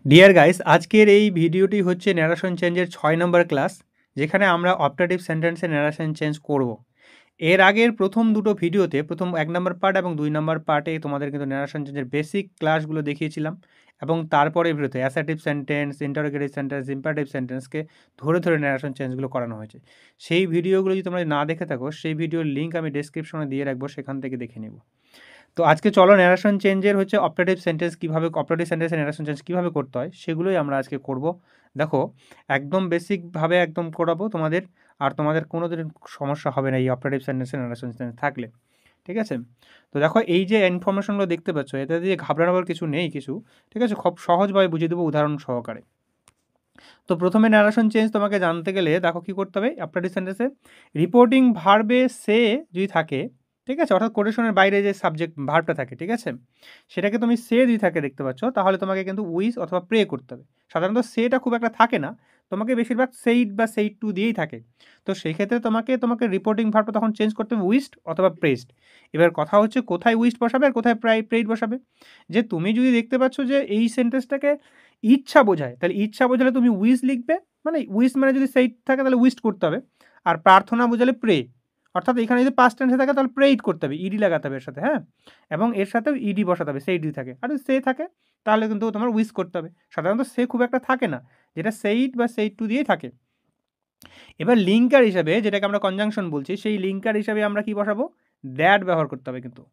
Deer guys, আজকের এই ভিডিওটি হচ্ছে ন্যারেশন চেঞ্জের 6 নম্বর ক্লাস, যেখানে আমরা অপটাটিভ সেন্টেন্সে ন্যারেশন চেঞ্জ করব। এর আগের প্রথম দুটো ভিডিওতে প্রথম 1 নম্বর পার্ট এবং 2 নম্বর পার্টে তোমাদের কিন্তু ন্যারেশন চেঞ্জের বেসিক ক্লাসগুলো দেখিয়েছিলাম এবং তারপরে ভিডিওতে assertive sentence, interrogative sentence, imperative সেন্টেন্সকে ধরে ধরে ন্যারেশন চেঞ্জগুলো করানো হয়েছে। সেই ভিডিওগুলো যদি তোমরা না দেখে থাকো, সেই ভিডিওর লিঙ্ক আমি ডেসক্রিপশনে দিয়ে রাখবো, সেখান থেকে দেখে নেব। তো আজকে চলো ন্যারেশন চেঞ্জের হচ্ছে অপারেটিভ সেন্টেন্স কীভাবে অপারেটিভ সেন্টেন্সের ন্যারেশন চেঞ্জ কীভাবে করতে হয় সেগুলোই আমরা আজকে করব। দেখো, একদম বেসিকভাবে একদম করাবো তোমাদের, আর তোমাদের কোনো দিন সমস্যা হবে না এই অপারেটিভ সেন্টেন্সের ন্যারেশন চেঞ্জ থাকলে, ঠিক আছে? তো দেখো, এই যে ইনফরমেশনগুলো দেখতে পাচ্ছ, এতে দিয়ে ঘাবড়ানোর কিছু নেই কিছু, ঠিক আছে? খুব সহজভাবে বুঝিয়ে দেবো উদাহরণ সহকারে। তো প্রথমে ন্যারেশন চেঞ্জ তোমাকে জানতে গেলে দেখো কী করতে হবে। অপারেটিভ সেন্টেন্সে রিপোর্টিং ভার্বে সে যদি থাকে, ঠিক আছে, অর্থাৎ কোটেশনের বাইরে যে সাবজেক্ট ভার্বটা থাকে, ঠিক আছে, সেটাকে তুমি সে যদি থাকে দেখতে পাচ্ছ, তাহলে তোমাকে কিন্তু উইস অথবা প্রে করতে হবে। সাধারণত সেটা খুব একটা থাকে না, তোমাকে বেশিরভাগ সেইড বা সেইড টু দিয়েই থাকে। তো সেই ক্ষেত্রে তোমাকে রিপোর্টিং ভার্বটা তখন চেঞ্জ করতে হবে উইস্ট অথবা প্রেসড। এবার কথা হচ্ছে কোথায় উইস্ট বসাবে আর কোথায় প্রেইড বসাবে। যে তুমি যদি দেখতে পাচ্ছ যে এই সেন্টেন্সটাকে ইচ্ছা বোঝায়, তাহলে ইচ্ছা বোঝালে তুমি উইশ লিখবে, মানে উইশ মানে যদি সেইড থাকে তাহলে উইস্ট করতে হবে। আর প্রার্থনা বোঝালে প্রে, অর্থাৎ এখানে যদি পাস্ট টেন্সে থাকে তাহলে প্রেইড করতে হবে, ইডি লাগাতে হবে এর সাথে, হ্যাঁ, এবং এর সাথেও ইডি বসাতে হবে সেইড যদি থাকে। আর যদি সে থাকে তাহলে কিন্তু তোমার উইশ করতে হবে। সাধারণত সে খুব একটা থাকে না, যেটা সেইড বা সেইড টু দিয়েই থাকে। এবার লিঙ্কার হিসাবে, যেটাকে আমরা কনজাংশন বলছি, সেই লিঙ্কার হিসাবে আমরা কি বসাবো? দ্যাট ব্যবহার করতে হবে। কিন্তু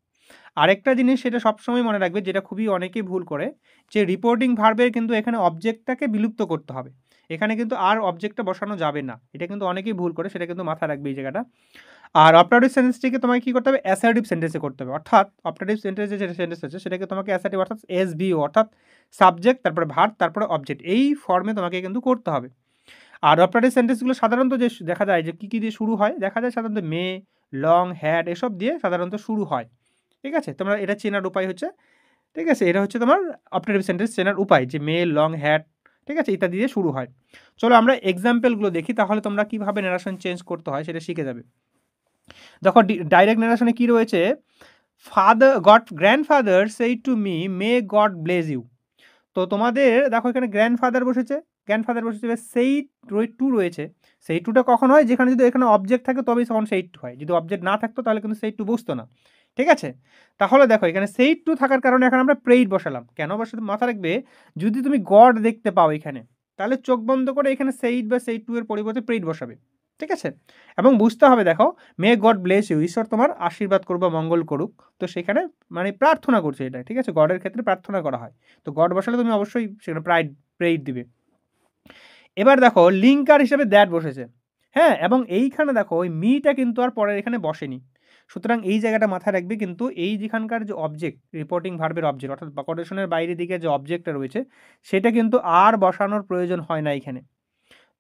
আরেকটা জিনিস সেটা সবসময় মনে রাখবে, যেটা খুবই অনেকেই ভুল করে, যে রিপোর্টিং ভার্বের কিন্তু এখানে অবজেক্টটাকে বিলুপ্ত করতে হবে। এখানে কিন্তু আর অবজেক্টটা বসানো যাবে না, এটা কিন্তু অনেকেই ভুল করে, সেটা কিন্তু মাথায় রাখবে এই জায়গাটা। আর অপারেটিভ সেন্টেন্সটিকে তোমাকে কী করতে হবে? অ্যাসার্টিভ সেন্টেন্সে করতে হবে। অর্থাৎ অপারেটিভ সেন্টেন্সে যেটা সেন্টেন্স আছে সেটাকে তোমাকে অ্যাসার্টিভ, অর্থাৎ এসভিও, অর্থাৎ সাবজেক্ট তারপরে ভার্ব তারপরে অবজেক্ট, এই ফর্মে তোমাকে কিন্তু করতে হবে। আর অপারেটিভ সেন্টেন্সগুলো সাধারণত যে দেখা যায় যে কী দিয়ে শুরু হয়, দেখা যায় সাধারণত মে, লং, হ্যাড এসব দিয়ে সাধারণত শুরু হয়, ঠিক আছে? তোমরা এটা চেনার উপায় হচ্ছে, ঠিক আছে, এটা হচ্ছে তোমার অপারেটিভ সেন্টেন্স চেনার উপায়, যে মে, লং, হ্যাড, ঠিক আছে, ইত্যাদি দিয়ে শুরু হয়। চলো আমরা এক্সাম্পলগুলো দেখি, তাহলে তোমরা কীভাবে ন্যারেশন চেঞ্জ করতে হয় সেটা শিখে যাবে। দেখো, ডাইরেক্ট ন্যারেশনে কী রয়েছে? Grandfather said to me, may God bless you. তো তোমাদের দেখো এখানে গ্র্যান্ডফাদার বসেছে, সেই টু রয়েছে। সেই টুটা কখন হয়? যেখানে যদি এখানে অবজেক্ট থাকে তবেই তখন সেই টু হয়, যদি অবজেক্ট না থাকতো তাহলে কিন্তু সেই টু বসতো না, ঠিক আছে? তাহলে দেখো এখানে সেই টু থাকার কারণে এখন আমরা প্রেইড বসালাম। কেন বসাতে মাথা রাখবে, যদি তুমি গড দেখতে পাও এখানে, তাহলে চোখ বন্ধ করে এখানে সেইড বা সেই টু এর পরিবর্তে প্রেইড বসাবে, ঠিক আছে? এবং বুঝতে হবে, দেখো, মে গড ব্লেস ইউ, ঈশ্বর তোমার আশীর্বাদ করুক বা মঙ্গল করুক। তো সেখানে মানে প্রার্থনা করছে এটা, ঠিক আছে? গডের ক্ষেত্রে প্রার্থনা করা হয়। তো গড বসালে তুমি অবশ্যই সেখানে প্রেইড দিবে। এবার দেখো লিঙ্কার হিসেবে দ্যাট বসেছে, হ্যাঁ, এবং এইখানে দেখো ওই মিটা কিন্তু আর পরের এখানে বসেনি। সুতরাং এই জায়গাটা মাথায় রাখবে, কিন্তু এই যেখানকার যে অবজেক্ট, রিপোর্টিং ভার্বের অবজেক্ট, অর্থাৎ কোটেশনের বাইরের দিকে যে অবজেক্টটা রয়েছে সেটা কিন্তু আর বসানোর প্রয়োজন হয় না এখানে।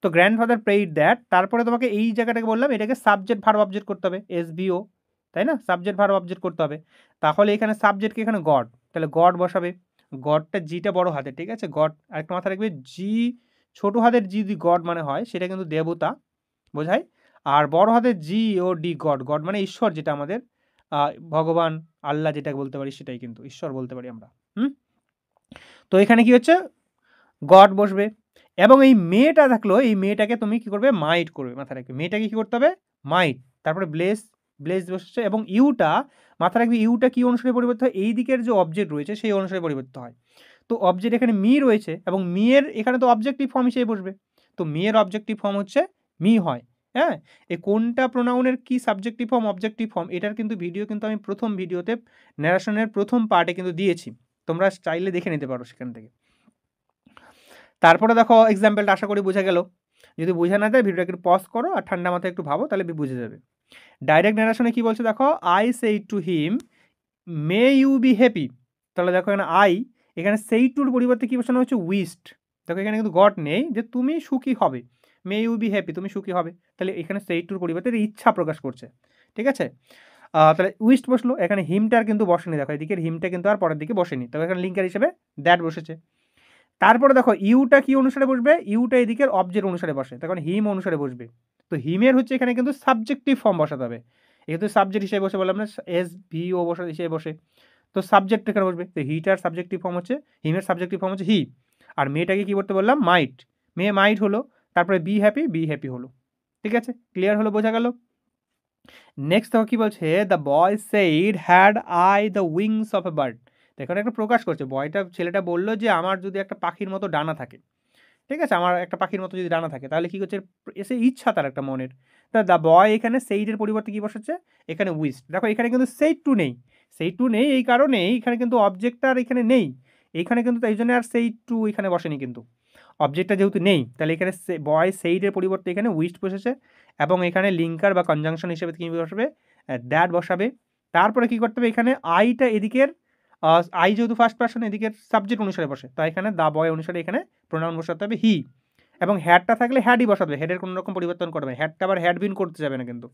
তো গ্র্যান্ডফাদার প্রেইড দ্যাট, তারপরে তোমাকে এই জায়গাটাকে বললাম এটাকে সাবজেক্ট ভার্ব অবজেক্ট করতে হবে, এসভিও, তাই না? সাবজেক্ট ভার্ব অবজেক্ট করতে হবে। তাহলে এখানে সাবজেক্টকে এখানে গড, তাহলে গড বসাবে। গডটা জিটা বড় হাতে, ঠিক আছে? গড আরেকটা মাথায় রাখবে, জি ছোট হাতের জি যদি গড মানে হয় সেটা কিন্তু দেবতা বোঝায়। আর বড় হাতের জি ও ডি গড, গড মানে ঈশ্বর, যেটা আমাদের ভগবান, আল্লাহ যেটাকে বলতে পারি সেটাই কিন্তু ঈশ্বর বলতে পারি আমরা। তো এখানে কি হচ্ছে? গড বসবে। এবং এই মেয়েটা থাকলো, এই মেয়েটাকে তুমি কি করবে? মাইট করবে, মাথায় রাখবে। মেয়েটাকে কি করতে হবে? মাইট। তারপরে ব্লেস বসছে, এবং ইউটা মাথায় রাখবে, ইউটা কি অনুসারে পরিবর্তিত হয়? এই দিকের যে অবজেক্ট রয়েছে সেই অনুসারে পরিবর্তিত হয়। তো অবজেক্ট এখানে মি রয়েছে, এবং মিয়ের এখানে তো অবজেক্টিভ ফর্ম হিসেবে বসবে। তো মিয়ের অবজেক্টিভ ফর্ম হচ্ছে মি হয়, হ্যাঁ? এই কোনটা প্রোনাউনের কি সাবজেক্টিভ ফর্ম, অবজেক্টিভ ফর্ম, এটার কিন্তু ভিডিও কিন্তু আমি প্রথম ভিডিওতে ন্যারেশনের প্রথম পার্টে কিন্তু দিয়েছি। তোমরা চাইলে দেখে নিতে পারো সেখান থেকে। তারপরে দেখো এক্সাম্পলটা আশা করি বোঝা গেল। যদি বোঝা না যায় ভিডিওটা একটু পজ করো আর ঠান্ডা মাথায় একটু ভাবো, তাহলে বুঝে যাবে। ডাইরেক্ট ন্যারেশনে কি বলছে দেখো, I say to him may you be happy. তাহলে দেখো এখানে এখানে সেই টুর পরিবর্তে কি বসানো হচ্ছে? উইস্ট। দেখো এখানে কিন্তু গড নেই, যে তুমি সুখী হবে, মে ইউ বি হ্যাপি, তুমি সুখী হবে। তাহলে এখানে সেই টুর পরিবর্তে ইচ্ছা প্রকাশ করছে, ঠিক আছে? তাহলে উইস্ট বসলো। এখানে হিমটার কিন্তু বসেনি, দেখো এদিকের হিমটা কিন্তু আর পরের দিকে বসেনি, তবে এখানে লিঙ্কার হিসেবে দ্যাট বসেছে। তারপরে দেখো ইউটা কি অনুসারে বসবে? ইউটা এদিকের অবজেক্ট অনুসারে বসে, তখন হিম অনুসারে বসবে। তো হিমের হচ্ছে এখানে কিন্তু সাবজেক্টিভ ফর্ম বসাতে হবে। এক্ষেত্রে সাবজেক্ট হিসেবে বসে বললাম না, এস ভি ও হিসেবে বসে। তো সাবজেক্ট এখানে বসবে, তো হিটার সাবজেক্টিভ ফর্ম হচ্ছে, হিমের সাবজেক্টিভ ফর্ম হচ্ছে হি। আর মেয়েটাকে কী করতে বললাম, মাইট, মেয়ে মাইট হলো, তারপরে বি হ্যাপি হলো। ঠিক আছে, ক্লিয়ার হলো, বোঝা গেল। নেক্সট দেখো কী বলছে, the boy said had I the wings of a bird. এখানে একটা প্রকাশ করছে, ছেলেটা বললো যে আমার যদি একটা পাখির মতো ডানা থাকে, ঠিক আছে, আমার একটা পাখির মতো যদি ডানা থাকে, তাহলে কী করছে, এসে ইচ্ছা তার একটা মনের। তা দ্য বয় এখানে সেইডের পরিবর্তে কী বসাচ্ছে, এখানে উইস্ট। দেখো এখানে কিন্তু সেই টু নেই, সেই টু নেই এই কারণেই এখানে কিন্তু অবজেক্টটা আর এখানে নেই, এইখানে কিন্তু এই জন্য আর সেই টু এখানে বসেনি, কিন্তু অবজেক্টটা যেহেতু নেই তাহলে এখানে বয় সেইডের পরিবর্তে এখানে উইস্ট বসেছে, এবং এখানে লিঙ্কার বা কনজাংশন হিসেবে কী বসাবে, দ্যাট বসাবে। তারপরে কী করতে হবে, এখানে আইটা এদিকের আই যেহেতু ফার্স্ট পার্সন এদিকের সাবজেক্ট অনুসারে বসে, তো এখানে দ্য বয় অনুসারে এখানে প্রোনাউন বসাতে হবে হি, এবং হ্যাডটা থাকলে হ্যাডই বসাতে হবে, হেডের কোনো রকম পরিবর্তন করবে, হ্যাডটা আবার হ্যাড বিন করতে যাবে না, কিন্তু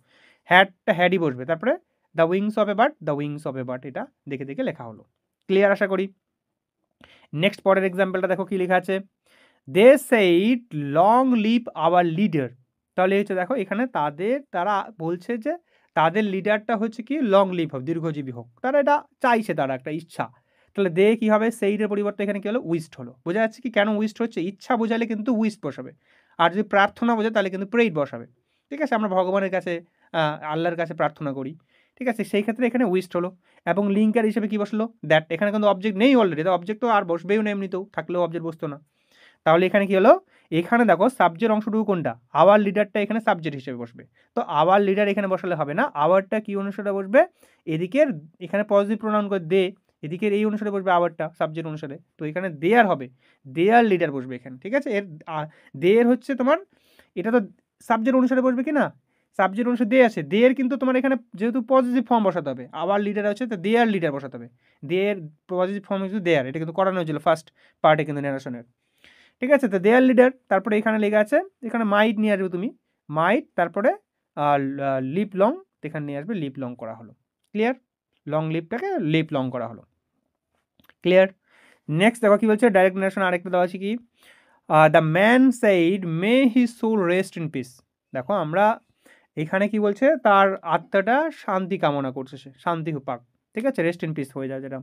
হ্যাডটা হ্যাডই বসবে। তারপরে the wings of a bird, the wings of a bird, এটা দেখে দেখে লেখা হলো। ক্লিয়ার আশা করি। নেক্সট পরের এক্সাম্পলটা দেখো কি লেখা আছে, they said long live our leader. তাহলে হচ্ছে দেখো এখানে তারা বলছে যে তাদের লিডারটা হচ্ছে কি লং লিভ হোক, দীর্ঘজীবী হোক, তারা এটা চাইছে, তারা একটা ইচ্ছা। তাহলে দে কী হবে, সেইডের পরিবর্তে এখানে কী হলো, উইস্ট হলো। বোঝা যাচ্ছে কি কেন উইস্ট হচ্ছে, ইচ্ছা বোঝালে কিন্তু উইস্ট বসাবে, আর যদি প্রার্থনা বোঝায় তাহলে কিন্তু প্রেইড বসাবে। ঠিক আছে, আমরা ভগবানের কাছে আল্লাহর কাছে প্রার্থনা করি, ঠিক আছে, সেই ক্ষেত্রে এখানে উইস্ট হলো। এবং লিঙ্কার হিসেবে কী বসলো, দ্যাট। এখানে কিন্তু অবজেক্ট নেই অলরেডি, তো অবজেক্ট তো আর বসবেও না, এমনিতেও থাকলেও অবজেক্ট বসতো না। তাহলে এখানে কি হলো, এখানে দেখো সাবজেক্ট অংশটুকু কোনটা, আওয়ার লিডারটা এখানে সাবজেক্ট হিসেবে বসবে, তো আওয়ার লিডার এখানে বসালে হবে না, আওয়ারটা কি অনুসারে বসবে, এদিকের এখানে পজিটিভ প্রোনাউন করে দে, এদিকের এই অনুসারে বসবে আওয়ারটা সাবজেক্ট অনুসারে, তো এখানে দেয়ার হবে, দেয়ার লিডার বসবে এখানে। ঠিক আছে, এর দেয়ের হচ্ছে তোমার, এটা তো সাবজেক্ট অনুসারে বসবে কি না, সাবজেক্ট অনুসারে দে আছে, দেয়ের কিন্তু তোমার এখানে যেহেতু পজিটিভ ফর্ম বসাতে হবে, আওয়ার লিডার হচ্ছে তো দেয়ার লিডার বসাতে হবে, দেয়ের পজিটিভ ফর্ম কিন্তু দেয়ার, এটা কিন্তু করানো হয়েছিল ফার্স্ট পার্টে কিন্তু ন্যারেশনের। ঠিক আছে, তো দেয়ার লিডার, তারপরে এখানে লেগে আছে, এখানে মাইট নিয়ে আসবে তুমি, মাইট, তারপরে লিপ লং, এখানে নিয়ে আসবে লিপ লং করা হলো। ক্লিয়ার, লং লিপটাকে লিপ লং করা হলো। ক্লিয়ার। নেক্সট দেখো কি বলছে, ডাইরেক্ট ন্যারেশন আরেকটা দেওয়া আছে কি, the man said may his soul rest in peace. দেখো আমরা এখানে কি বলছে, তার আত্মাটা শান্তি কামনা করছে, সে শান্তি পাক, ঠিক আছে, রেস্ট ইন পিস হয়ে যায় যেটা।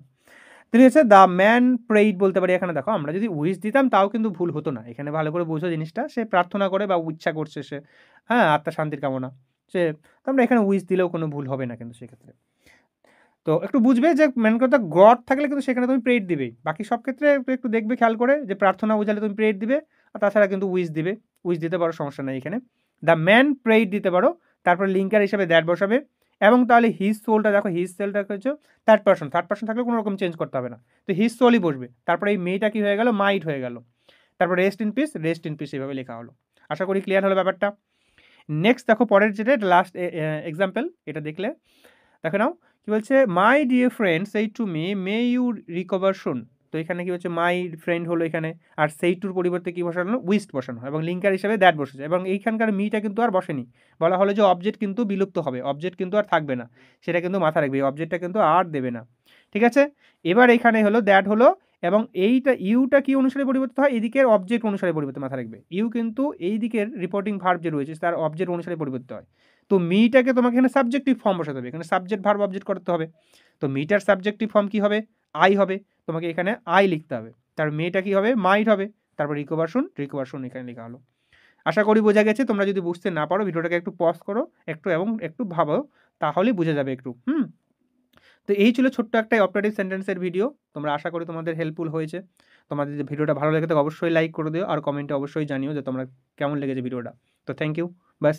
ঠিক আছে, দ্য ম্যান প্রেইড বলতে পারি এখানে। দেখো আমরা যদি উইশ দিতাম তাও কিন্তু ভুল হতো না, এখানে ভালো করে বোঝো জিনিসটা, সে প্রার্থনা করে বা ইচ্ছা করছে সে, হ্যাঁ, আত্মার শান্তির কামনা, সে, তো আমরা এখানে উইশ দিলেও কোনো ভুল হবে না কিন্তু সেক্ষেত্রে। তো একটু বুঝবে যে মেন কথা গড থাকলে কিন্তু সেখানে তুমি প্রেড দিবেই, বাকি সব ক্ষেত্রে একটু দেখবে খেয়াল করে যে প্রার্থনা বোঝালে তুমি প্রেড দিবে, আর তাছাড়া কিন্তু উইশ দিবে, উইশ দিতে পারো, সমস্যা নেই এখানে। দ্য ম্যান প্রেড দিতে পারো, তারপরে লিঙ্কার হিসাবে দ্যাট বসাবে, এবং তাহলে হিজ সোলটা দেখো, হিজ সোলটা হচ্ছে থার্ড পার্সন থাকলে কোনো রকম চেঞ্জ করতে হবে না, তো হিজ সোলই বসবে। তারপরে এই মেয়েটা কি হয়ে গেল, মাইট হয়ে গেল, তারপর রেস্ট ইন পিস এইভাবে লেখা হলো। আশা করি ক্লিয়ার হলো ব্যাপারটা। নেক্সট দেখো পরের যেটা লাস্ট এক্সাম্পল, এটা দেখলে দেখো নাও কি বলছে, my dear friend say to me may you recover soon. তো এখানে কি হচ্ছে, মাই ফ্রেন্ড হলো এখানে, আর সেই টুর পরিবর্তে কি বসানো, উইস্ট বসানো, এবং লিঙ্কার হিসেবে দ্যাট বসেছে, এবং এইখানকার মিটা কিন্তু আর বসেনি, বলা হলো যে অবজেক্ট কিন্তু বিলুপ্ত হবে, অবজেক্ট কিন্তু আর থাকবে না, সেটা কিন্তু মাথা রাখবে, অবজেক্টটা কিন্তু আর দেবে না। ঠিক আছে, এবার এখানে হলো দ্যাট হলো, এবং এইটা ইউটা কি অনুসারে পরিবর্তিত হয়, এদিকের অবজেক্ট অনুসারে পরিবর্তিত, মাথা রাখবে, ইউ কিন্তু এই দিকের রিপোর্টিং ভার্ব যে রয়েছে তার অবজেক্ট অনুসারে পরিবর্তিত হয়। তো মিটাকে তোমাকে এখানে সাবজেক্টিভ ফর্ম বসাতে হবে, এখানে সাবজেক্ট ভার্ব অবজেক্ট করতে হবে, তো মিটার সাবজেক্টিভ ফর্ম কি হবে, আই হবে, তোমাকে এখানে আই লিখতে হবে, তার মেয়েটা কি হবে, মাইট হবে, তারপর রিকভার শুন এখানে লেখা হলো। আশা করি বোঝা গেছে। তোমরা যদি বুঝতে না পারো ভিডিওটাকে একটু পজ করো একটু, এবং একটু ভাবো, তাহলেই বুঝে যাবে একটু। তো এই ছিল ছোট্ট একটা অপারেটিভ সেন্টেন্সের ভিডিও, তোমরা আশা করি তোমাদের হেল্পফুল হয়েছে। তোমাদের যদি ভিডিওটা ভালো লেগে থাকে অবশ্যই লাইক করে দিও, আর কমেন্টে অবশ্যই জানিও যে তোমরা কেমন লেগেছে ভিডিওটা। তো থ্যাংক ইউ, বাস।